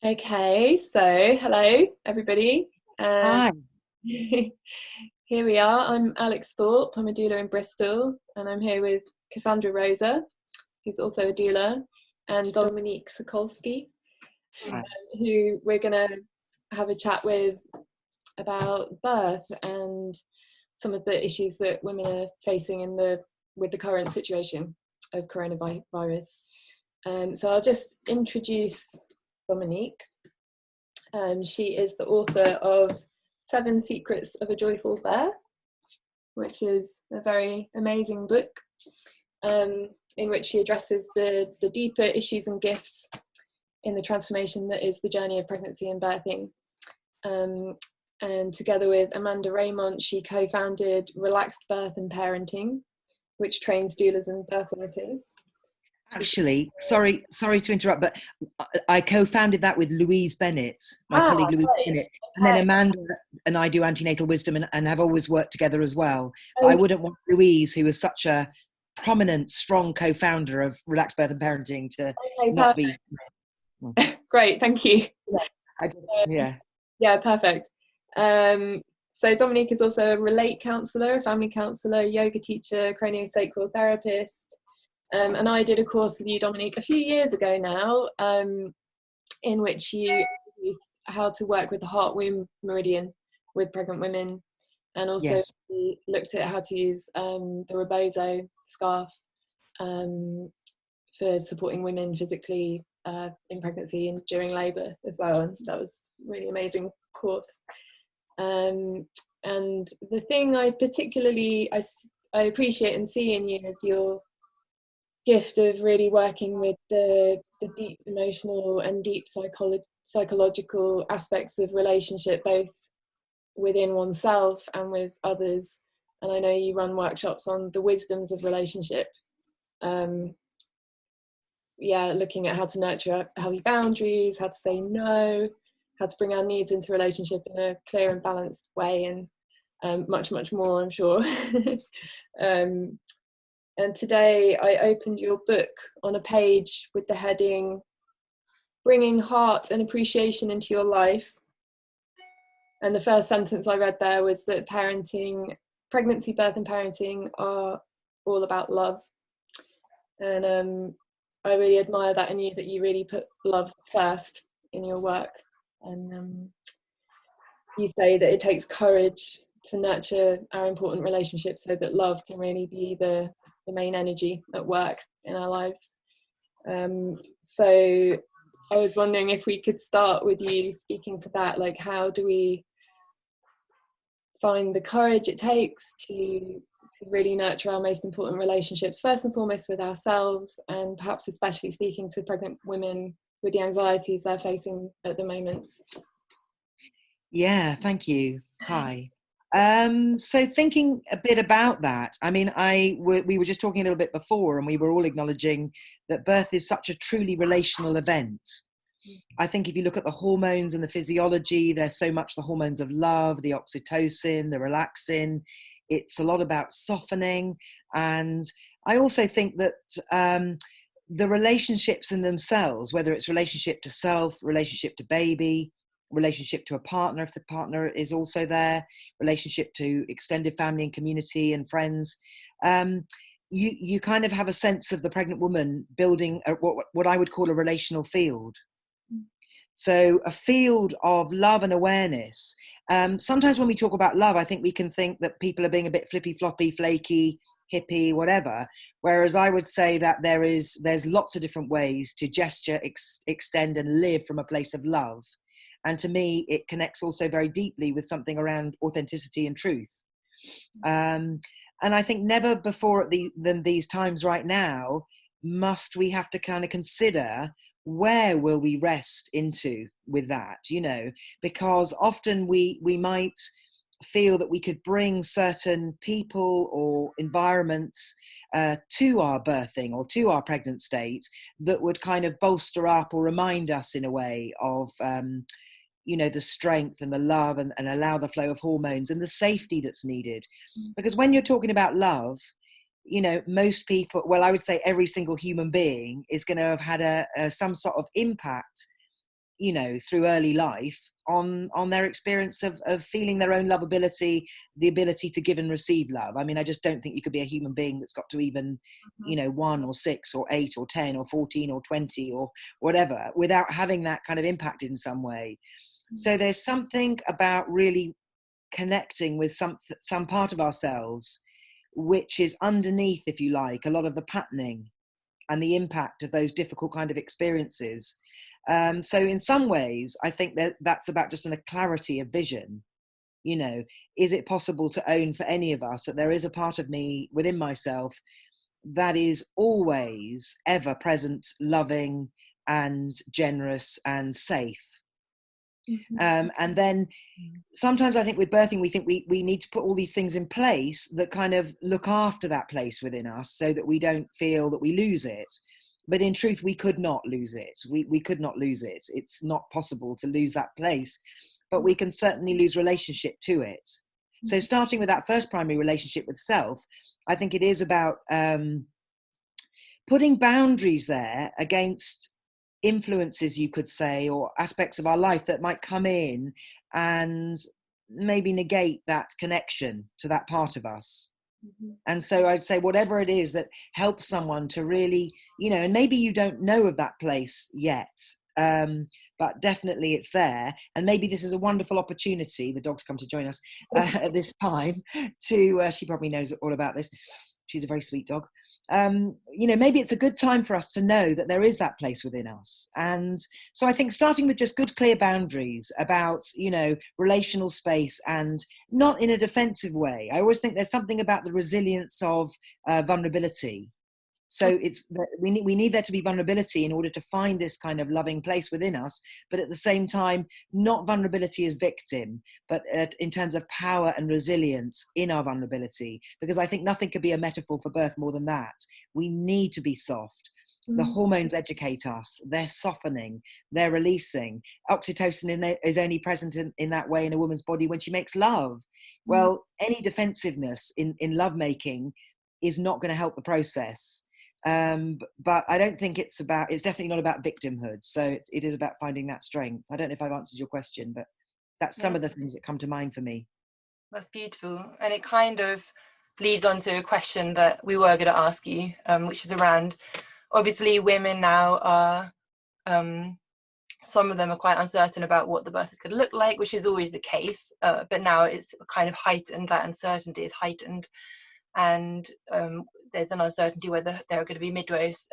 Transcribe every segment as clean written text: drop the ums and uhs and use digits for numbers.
Okay, so hello everybody. Hi. Here we are. I'm Alex Thorpe. I'm a doula in Bristol, and I'm here with Cassandra Rosa, who's also a doula, and Dominique Sakoilsky, who we're going to have a chat with about birth and some of the issues that women are facing with the current situation of coronavirus. So I'll just introduce Dominique. She is the author of 7 Secrets of a Joyful Birth, which is a very amazing book in which she addresses the deeper issues and gifts in the transformation that is the journey of pregnancy and birthing. And together with Amanda Raymond, she co-founded Relaxed Birth and Parenting, which trains doulas and birth workers. Actually, sorry to interrupt, but I co-founded that with Louise Bennett, my colleague Louise Bennett. And then Amanda and I do antenatal wisdom and have always worked together as well. But I wouldn't want Louise, who is such a prominent, strong co-founder of Relaxed Birth and Parenting, to not be. Great, thank you. Yeah, perfect. So Dominique is also a relate counsellor, a family counsellor, yoga teacher, craniosacral therapist. And I did a course with you, Dominique, a few years ago now, in which you introduced how to work with the heart-womb meridian with pregnant women, and also we looked at how to use the rebozo scarf for supporting women physically in pregnancy and during labour as well. And that was a really amazing course. And the thing I particularly I appreciate and see in you is your gift of really working with the deep emotional and deep psychological aspects of relationship, both within oneself and with others. And I know you run workshops on the wisdoms of relationship, looking at how to nurture healthy boundaries, how to say no, how to bring our needs into relationship in a clear and balanced way, and much more, I'm sure. And today I opened your book on a page with the heading, Bringing Heart and Appreciation into Your Life. And the first sentence I read there was that pregnancy, birth and parenting are all about love. And I really admire that in you, that you really put love first in your work. And you say that it takes courage to nurture our important relationships so that love can really be the main energy at work in our lives. So I was wondering if we could start with you speaking for that, like how do we find the courage it takes to really nurture our most important relationships, first and foremost with ourselves, and perhaps especially speaking to pregnant women with the anxieties they're facing at the moment. Yeah, thank you. Hi. So thinking a bit about that, I mean, we were just talking a little bit before, and we were all acknowledging that birth is such a truly relational event. I think if you look at the hormones and the physiology, there's so much the hormones of love, the oxytocin, the relaxin. It's a lot about softening. And I also think that the relationships in themselves, whether it's relationship to self, relationship to baby, relationship to a partner if the partner is also there, relationship to extended family and community and friends, you kind of have a sense of the pregnant woman building what I would call a relational field. So a field of love and awareness. Sometimes when we talk about love, I think we can think that people are being a bit flippy floppy, flaky, hippie, whatever, whereas I would say that there's lots of different ways to gesture, extend and live from a place of love. And to me, it connects also very deeply with something around authenticity and truth. And I think never before than these times right now, must we have to kind of consider where will we rest into with that, because often we might feel that we could bring certain people or environments to our birthing or to our pregnant state that would kind of bolster up or remind us in a way of the strength and the love and allow the flow of hormones and the safety that's needed. Because when you're talking about love, most people, well, I would say every single human being is going to have had some sort of impact, through early life on their experience of feeling their own lovability, the ability to give and receive love. I mean, I just don't think you could be a human being that's got to even, 1 or 6 or 8 or 10 or 14 or 20 or whatever without having that kind of impact in some way. So there's something about really connecting with some part of ourselves which is underneath, if you like, a lot of the patterning and the impact of those difficult kind of experiences. So in some ways, I think that's about just a clarity of vision. Is it possible to own for any of us that there is a part of me within myself that is always ever present, loving and generous and safe? And then sometimes I think with birthing, we think we need to put all these things in place that kind of look after that place within us so that we don't feel that we lose it. But in truth, we could not lose it. We could not lose it. It's not possible to lose that place, but we can certainly lose relationship to it. So starting with that first primary relationship with self, I think it is about putting boundaries there against influences, you could say, or aspects of our life that might come in and maybe negate that connection to that part of us. And so I'd say whatever it is that helps someone to really, and maybe you don't know of that place yet, but definitely it's there. And maybe this is a wonderful opportunity, the dog's come to join us at this time, to, she probably knows all about this. She's a very sweet dog. Maybe it's a good time for us to know that there is that place within us. And so I think starting with just good, clear boundaries about, relational space, and not in a defensive way. I always think there's something about the resilience of vulnerability. So we need there to be vulnerability in order to find this kind of loving place within us, but at the same time, not vulnerability as victim, but in terms of power and resilience in our vulnerability, because I think nothing could be a metaphor for birth more than that. We need to be soft. The hormones educate us. They're softening. They're releasing. Oxytocin is only present in that way in a woman's body when she makes love. Well, any defensiveness in lovemaking is not going to help the process. But I don't think it's definitely not about victimhood. So it is about finding that strength. I don't know if I've answered your question, but that's some of the things that come to mind for me. That's beautiful. And it kind of leads on to a question that we were going to ask you, which is around, obviously women now are, some of them are quite uncertain about what the birth is going to look like, which is always the case. But now it's kind of heightened, that uncertainty is heightened. And there's an uncertainty whether there are going to be midwives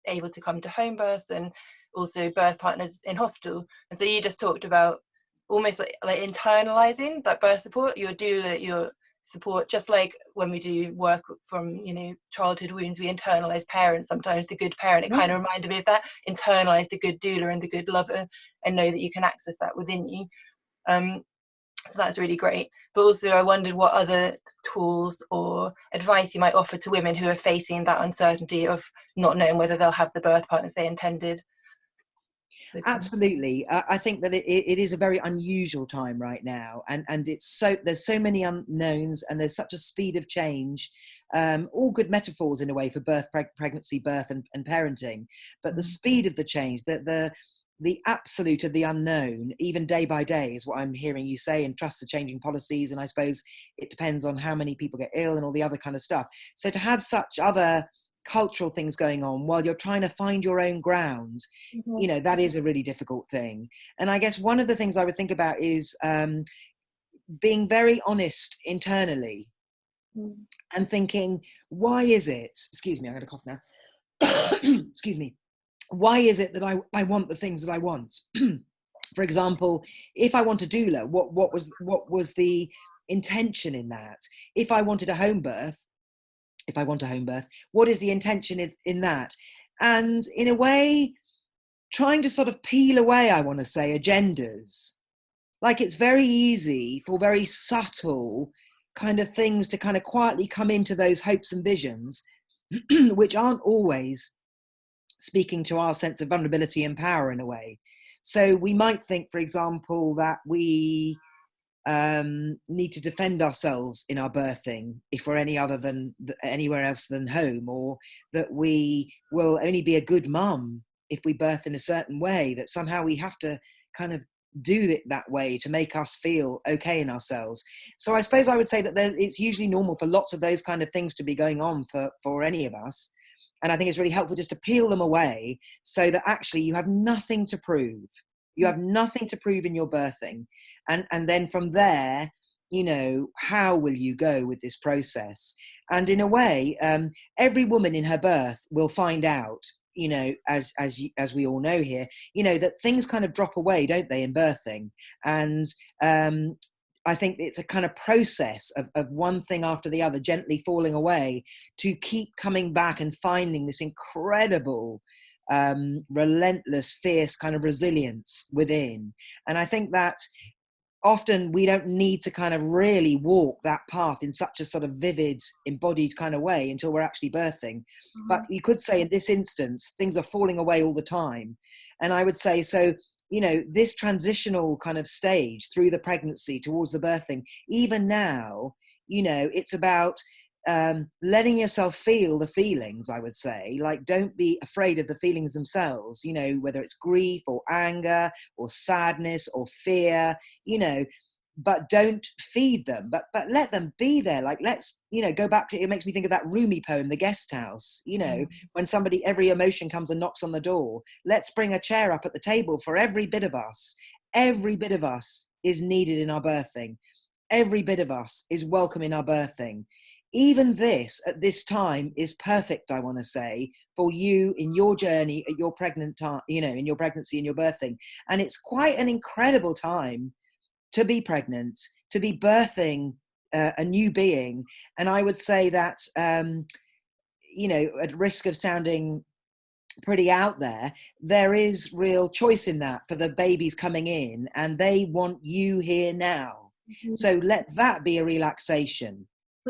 able to come to home births, and also birth partners in hospital. And so you just talked about almost like internalizing that birth support, your doula, your support, just like when we do work from childhood wounds, we internalize parents, sometimes the good parent. It kind of reminded me of that. Internalize the good doula and the good lover, and know that you can access that within you. So that's really great. But also I wondered what other tools or advice you might offer to women who are facing that uncertainty of not knowing whether they'll have the birth partners they intended. Absolutely. I think that it is a very unusual time right now, and there's so many unknowns, and there's such a speed of change, all good metaphors in a way for birth, pregnancy, birth and parenting, but the speed of the change, the absolute of the unknown, even day by day, is what I'm hearing you say, and trust the changing policies. And I suppose it depends on how many people get ill and all the other kind of stuff. So to have such other cultural things going on while you're trying to find your own ground, that is a really difficult thing. And I guess one of the things I would think about is being very honest internally and thinking, why is it, excuse me, I'm going to cough now. Excuse me. Why is it that I want the things that I want? For example, if I want a doula, what was the intention in that? If I wanted a home birth, what is the intention in that? And in a way, trying to sort of peel away, I want to say, agendas. Like, it's very easy for very subtle kind of things to kind of quietly come into those hopes and visions, which aren't always speaking to our sense of vulnerability and power in a way. So we might think, for example, that we need to defend ourselves in our birthing if we're any other than anywhere else than home, or that we will only be a good mum if we birth in a certain way, that somehow we have to kind of do it that way to make us feel okay in ourselves. So I suppose I would say that it's usually normal for lots of those kind of things to be going on for any of us. And I think it's really helpful just to peel them away so that actually you have nothing to prove. You have nothing to prove in your birthing. And then from there, you know, how will you go with this process? And in a way, every woman in her birth will find out, you know, as we all know here, you know, that things kind of drop away, don't they, in birthing? And I think it's a kind of process of one thing after the other gently falling away to keep coming back and finding this incredible, relentless, fierce kind of resilience within. And I think that often we don't need to kind of really walk that path in such a sort of vivid, embodied kind of way until we're actually birthing. Mm-hmm. But you could say in this instance, things are falling away all the time. And I would say, so, you know, this transitional kind of stage through the pregnancy towards the birthing, even now, you know, it's about letting yourself feel the feelings, I would say. Like, don't be afraid of the feelings themselves, you know, whether it's grief or anger or sadness or fear, you know, but don't feed them, but let them be there. Like, let's, you know, go back to, it makes me think of that Rumi poem, The Guest House, you know, when somebody, every emotion comes and knocks on the door, let's bring a chair up at the table for every bit of us. Every bit of us is needed in our birthing. Every bit of us is welcome in our birthing. Even this, at this time, is perfect, I want to say, for you in your journey at your pregnant time, you know, in your pregnancy and your birthing. And it's quite an incredible time to be pregnant, to be birthing a new being. And I would say that, you know, at risk of sounding pretty out there is real choice in that for the babies coming in, and they want you here now. Mm-hmm. So let that be a relaxation.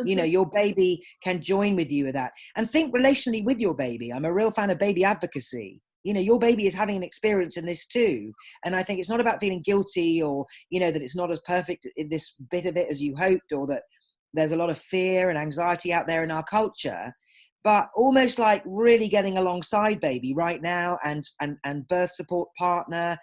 You know, your baby can join with you with that, and think relationally with your baby. I'm a real fan of baby advocacy. You know, your baby is having an experience in this too. And I think it's not about feeling guilty or, you know, that it's not as perfect in this bit of it as you hoped, or that there's a lot of fear and anxiety out there in our culture, but almost like really getting alongside baby right now and birth support partner,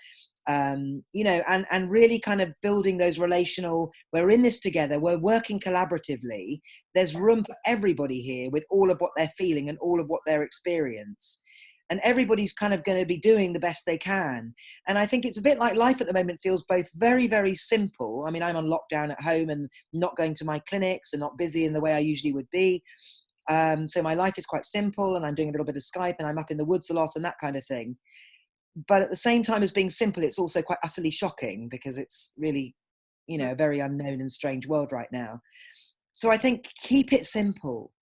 you know, and really kind of building those relational, we're in this together, we're working collaboratively, there's room for everybody here with all of what they're feeling and all of what their experience, and everybody's kind of going to be doing the best they can. And I think it's a bit like life at the moment feels both very, very simple. I mean, I'm on lockdown at home and not going to my clinics and not busy in the way I usually would be. So my life is quite simple, and I'm doing a little bit of Skype, and I'm up in the woods a lot and that kind of thing. But at the same time as being simple, it's also quite utterly shocking, because it's really, you know, a very unknown and strange world right now. So I think keep it simple.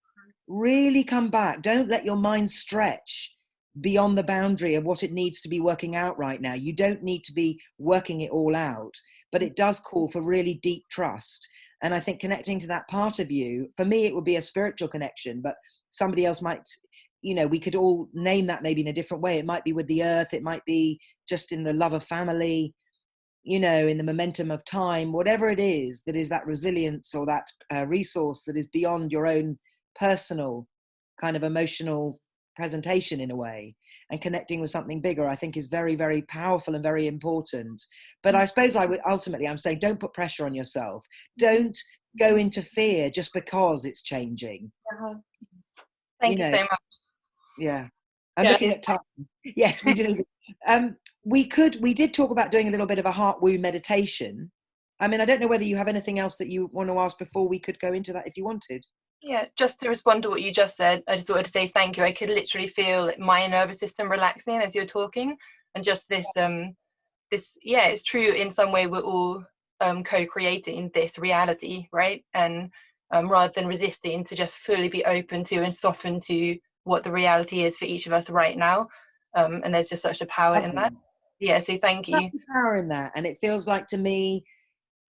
Really come back. Don't let your mind stretch beyond the boundary of what it needs to be working out right now. You don't need to be working it all out, but it does call for really deep trust. And I think connecting to that part of you, for me, it would be a spiritual connection, but somebody else might, you know, we could all name that maybe in a different way. It might be with the earth. It might be just in the love of family, you know, in the momentum of time, whatever it is that is that resilience or that resource that is beyond your own personal kind of emotional presentation in a way, and connecting with something bigger, I think is very, very powerful and very important. But I suppose I would ultimately, I'm saying, don't put pressure on yourself. Don't go into fear just because it's changing. Thank you so much. Yeah. I'm looking at time. Yes, we did. We did talk about doing a little bit of a heart womb meditation. I mean, I don't know whether you have anything else that you want to ask before we could go into that if you wanted. Yeah, just to respond to what you just said, I just wanted to say thank you. I could literally feel my nervous system relaxing as you're talking, and just this, yeah, it's true. In some way, we're all co-creating this reality, right? And rather than resisting, to just fully be open to and soften to what the reality is for each of us right now. And there's just such a power in that. Yeah, so thank you. Such a power in that, and it feels like to me,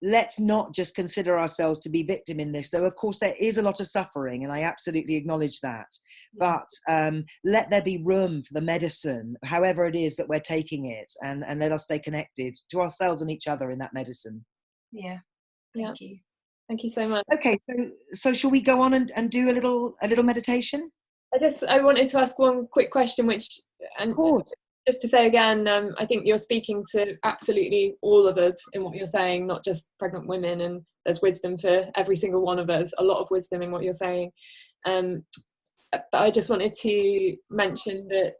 let's not just consider ourselves to be victim in this, though of course there is a lot of suffering, and I absolutely acknowledge that. But let there be room for the medicine, however it is that we're taking it, and let us stay connected to ourselves and each other in that medicine. Yeah, Thank you. Thank you so much. Okay, so shall we go on and do a little meditation? I wanted to ask one quick question, which, and Of course. just to say again, I think you're speaking to absolutely all of us in what you're saying, not just pregnant women, and there's wisdom for every single one of us, a lot of wisdom in what you're saying. But I just wanted to mention that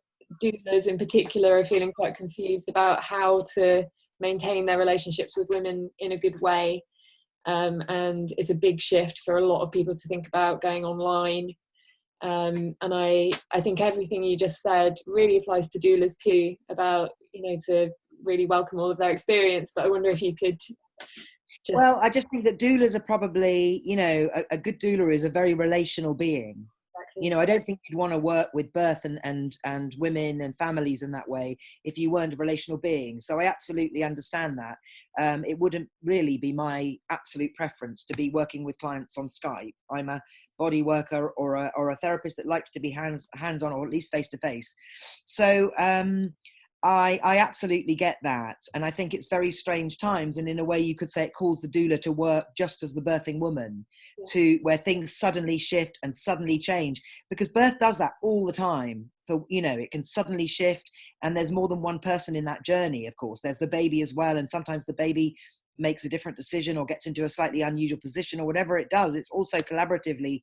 doulas in particular are feeling quite confused about how to maintain their relationships with women in a good way. And it's a big shift for a lot of people to think about going online. And I think everything you just said really applies to doulas too, about, to really welcome all of their experience. But I wonder if you could just... Well, I just think that doulas are probably, a good doula is a very relational being. Exactly. I don't think you'd want to work with birth and women and families in that way if you weren't a relational being. So I absolutely understand that. It wouldn't really be my absolute preference to be working with clients on Skype. I'm a body worker or a therapist that likes to be hands-on, or at least face-to-face. So I absolutely get that. And I think it's very strange times. And in a way, you could say it calls the doula to work just as the birthing woman, to where things suddenly shift and suddenly change, because birth does that all the time. So, it can suddenly shift, and there's more than one person in that journey. Of course, there's the baby as well. And sometimes the baby makes a different decision or gets into a slightly unusual position or whatever it does. It's also collaboratively,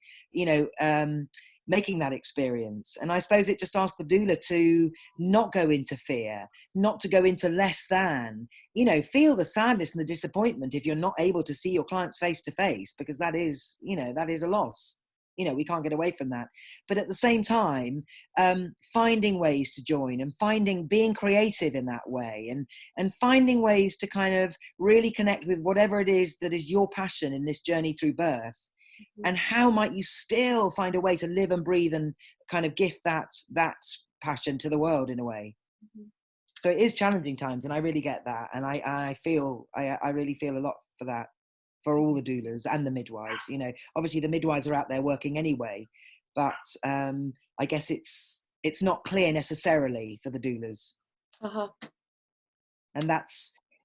making that experience. And I suppose it just asks the doula to not go into fear, not to go into less than, feel the sadness and the disappointment if you're not able to see your clients face to face, because that is a loss. We can't get away from that. But at the same time, finding ways to join and being creative in that way, and finding ways to kind of really connect with whatever it is that is your passion in this journey through birth. And how might you still find a way to live and breathe and kind of gift that passion to the world in a way? So it is challenging times, and I really get that. And I really feel a lot for that, for all the doulas and the midwives. Obviously the midwives are out there working anyway, but I guess it's not clear necessarily for the doulas. And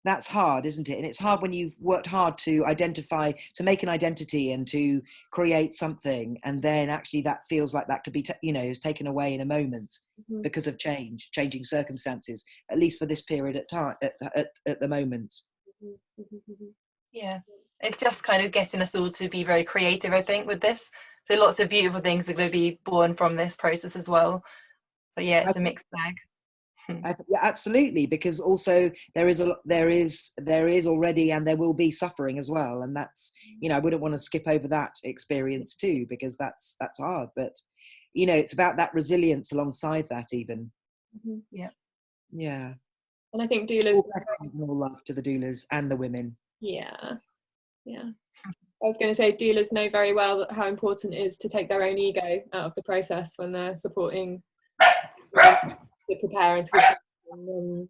that's hard, isn't it? And it's hard when you've worked hard to to make an identity and to create something, and then actually that feels like that could be is taken away in a moment because of changing circumstances, at least for this period at the moment. Yeah, it's just kind of getting us all to be very creative, I think, with this. So lots of beautiful things are going to be born from this process as well. But yeah, it's a mixed bag. Yeah, absolutely, because also there is already, and there will be, suffering as well, and that's I wouldn't want to skip over that experience too, because that's hard, but it's about that resilience alongside that even. Yeah And I think doulas, all love to the doulas and the women. I was going to say, doulas know very well how important it is to take their own ego out of the process when they're supporting to prepare and to give, and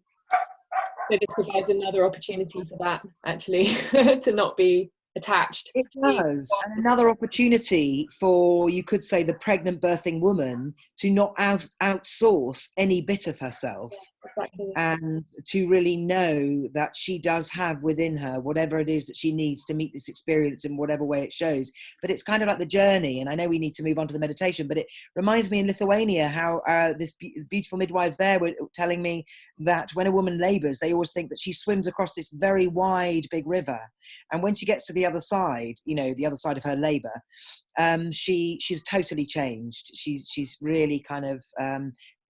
so this provides another opportunity for that, actually, to not be attached. It does. And another opportunity for, you could say, the pregnant birthing woman to not outsource any bit of herself. Exactly. And to really know that she does have within her whatever it is that she needs to meet this experience in whatever way it shows. But it's kind of like the journey, and I know we need to move on to the meditation, but it reminds me in Lithuania how this beautiful midwives there were telling me that when a woman labours, they always think that she swims across this very wide big river, and when she gets to the other side, the other side of her labour, she's totally changed. She's really kind of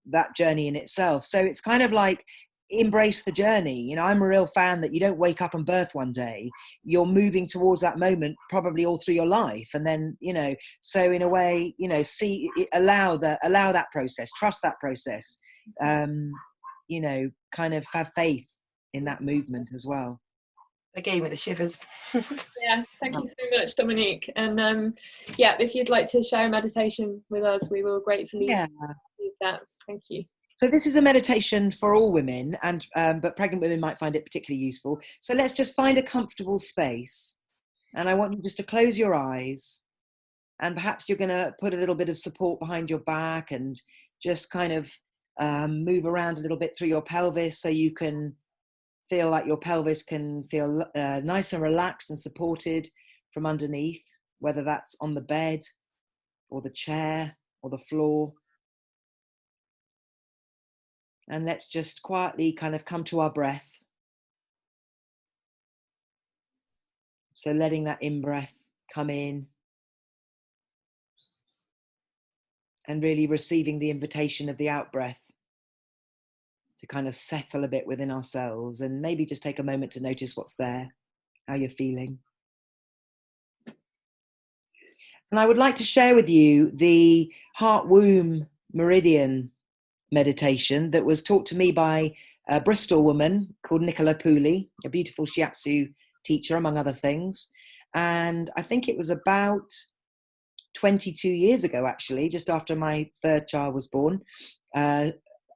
that journey in itself. So it's kind of like, embrace the journey. I'm a real fan that you don't wake up and birth one day. You're moving towards that moment probably all through your life, and then so in a way, allow that process, trust that process, kind of have faith in that movement as well. It gave me the shivers. Yeah, thank you so much, Dominique. And if you'd like to share a meditation with us, we will gratefully do that. Thank you. So this is a meditation for all women, and but pregnant women might find it particularly useful. So let's just find a comfortable space, and I want you just to close your eyes, and perhaps you're going to put a little bit of support behind your back and just kind of move around a little bit through your pelvis so you can feel like your pelvis can feel nice and relaxed and supported from underneath, whether that's on the bed or the chair or the floor. And let's just quietly kind of come to our breath. So letting that in-breath come in and really receiving the invitation of the out-breath to kind of settle a bit within ourselves, and maybe just take a moment to notice what's there, how you're feeling. And I would like to share with you the heart-womb meridian meditation that was taught to me by a Bristol woman called Nicola Pooley, a beautiful shiatsu teacher, among other things. And I think it was about 22 years ago, actually, just after my third child was born.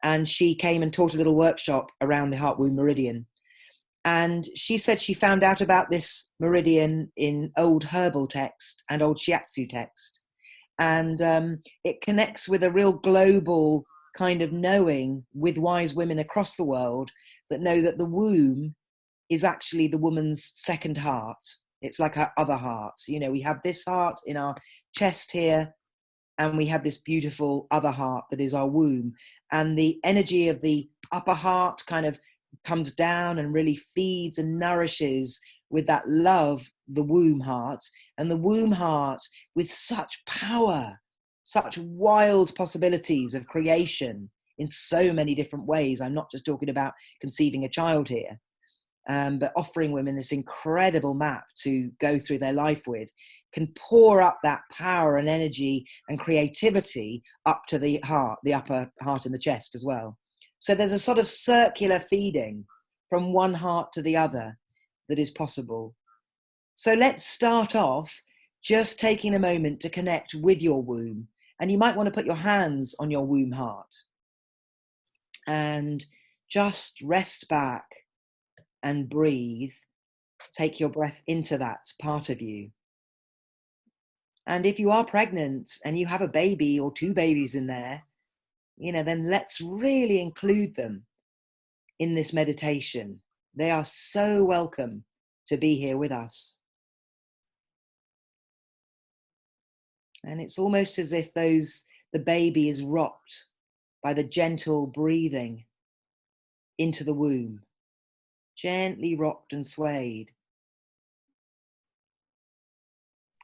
And she came and taught a little workshop around the heart-womb meridian. And she said she found out about this meridian in old herbal text and old shiatsu text. And it connects with a real global kind of knowing with wise women across the world that know that the womb is actually the woman's second heart. It's like her other heart. You know, we have this heart in our chest here, and we have this beautiful other heart that is our womb. And the energy of the upper heart kind of comes down and really feeds and nourishes with that love, the womb heart. And the womb heart with such power, such wild possibilities of creation in so many different ways. I'm not just talking about conceiving a child here. But offering women this incredible map to go through their life with, can pour up that power and energy and creativity up to the heart, the upper heart and the chest as well. So there's a sort of circular feeding from one heart to the other that is possible. So let's start off just taking a moment to connect with your womb. And you might want to put your hands on your womb heart and just rest back and breathe. Take your breath into that part of you. And if you are pregnant and you have a baby or two babies in there, you know, then let's really include them in this meditation. They are so welcome to be here with us. And it's almost as if the baby is rocked by the gentle breathing into the womb, gently rocked and swayed.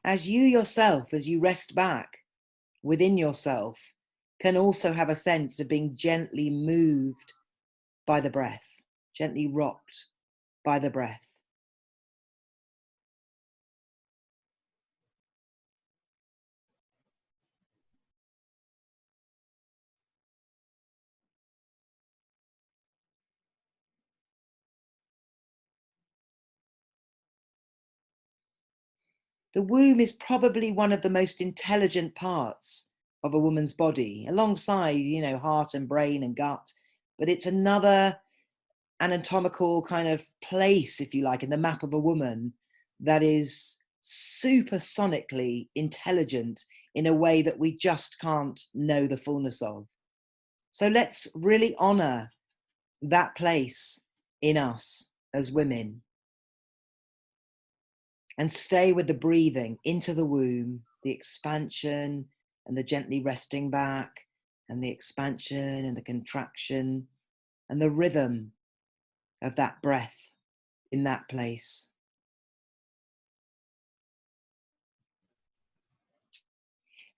As you yourself, as you rest back within yourself, can also have a sense of being gently moved by the breath, gently rocked by the breath. The womb is probably one of the most intelligent parts of a woman's body, alongside, you know, heart and brain and gut. But it's another anatomical kind of place, if you like, in the map of a woman that is supersonically intelligent in a way that we just can't know the fullness of. So let's really honor that place in us as women and stay with the breathing into the womb, the expansion and the gently resting back, and the expansion and the contraction and the rhythm of that breath in that place.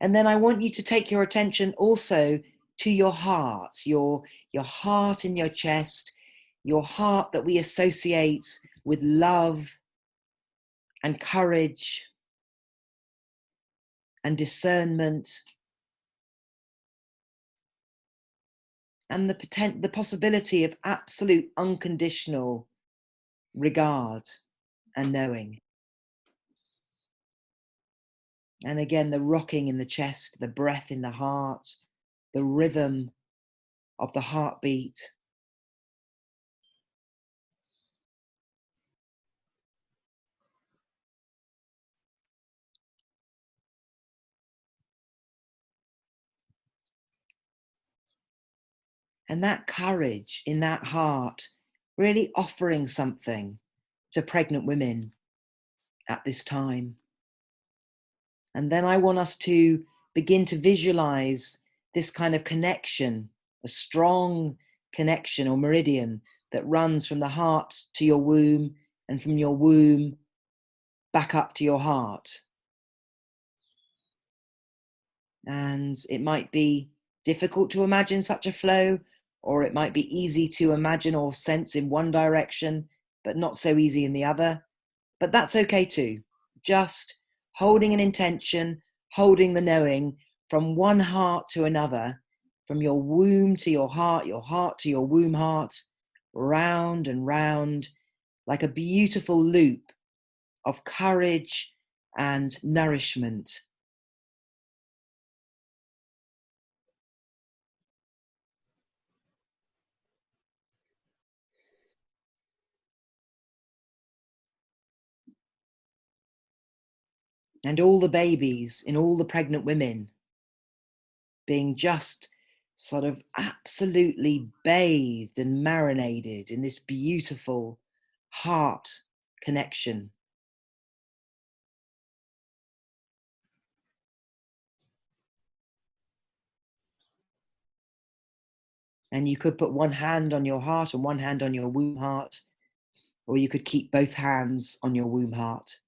And then I want you to take your attention also to your heart, your heart in your chest, your heart that we associate with love and courage and discernment, and the possibility of absolute unconditional regard and knowing. And again, the rocking in the chest, the breath in the heart, the rhythm of the heartbeat. And that courage in that heart really offering something to pregnant women at this time. And then I want us to begin to visualize this kind of connection, a strong connection or meridian that runs from the heart to your womb and from your womb back up to your heart. And it might be difficult to imagine such a flow, or it might be easy to imagine or sense in one direction, but not so easy in the other. But that's okay too. Just holding an intention, holding the knowing from one heart to another, from your womb to your heart to your womb heart, round and round, like a beautiful loop of courage and nourishment. And all the babies in all the pregnant women being just sort of absolutely bathed and marinated in this beautiful heart connection. And you could put one hand on your heart and one hand on your womb heart, or you could keep both hands on your womb heart.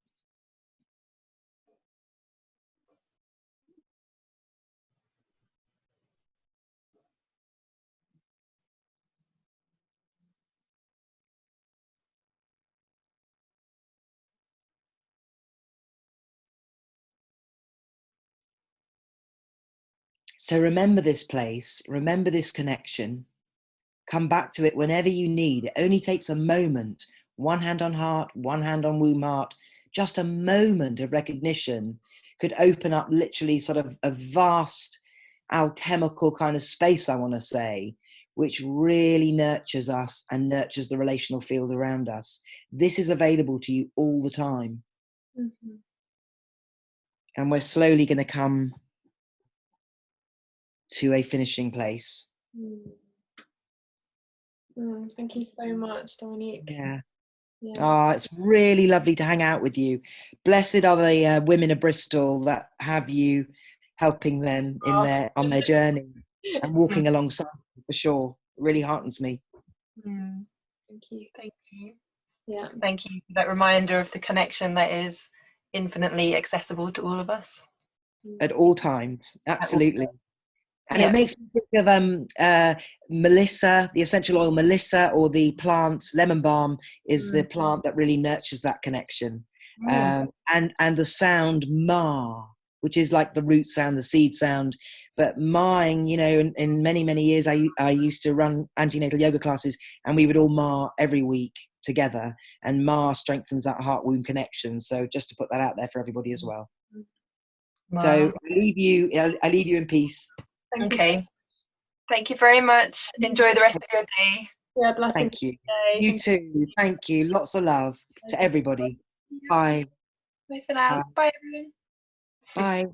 So remember this place, remember this connection, come back to it whenever you need. It only takes a moment, one hand on heart, one hand on womb heart, just a moment of recognition could open up literally sort of a vast alchemical kind of space, I want to say, which really nurtures us and nurtures the relational field around us. This is available to you all the time. Mm-hmm. And we're slowly going to come to a finishing place. Thank you so much, Dominique. Yeah. It's really lovely to hang out with you. Blessed are the women of Bristol that have you helping them in on their journey and walking alongside them, for sure. It really heartens me. Thank you. Thank you. Yeah. Thank you for that reminder of the connection that is infinitely accessible to all of us. At all times, absolutely. And yeah. It makes me think of Melissa, the essential oil Melissa, or the plant lemon balm is the plant that really nurtures that connection. And the sound ma, which is like the root sound, the seed sound. But maing, you know, in many, many years, I used to run antenatal yoga classes, and we would all ma every week together. And ma strengthens that heart-womb connection. So just to put that out there for everybody as well. Ma. So I leave you in peace. Okay. Thank you very much. Enjoy the rest of your day. Yeah, blessings. Thank you. You too. Thank you. Lots of love to everybody. Bye. Bye for now. Bye everyone. Bye.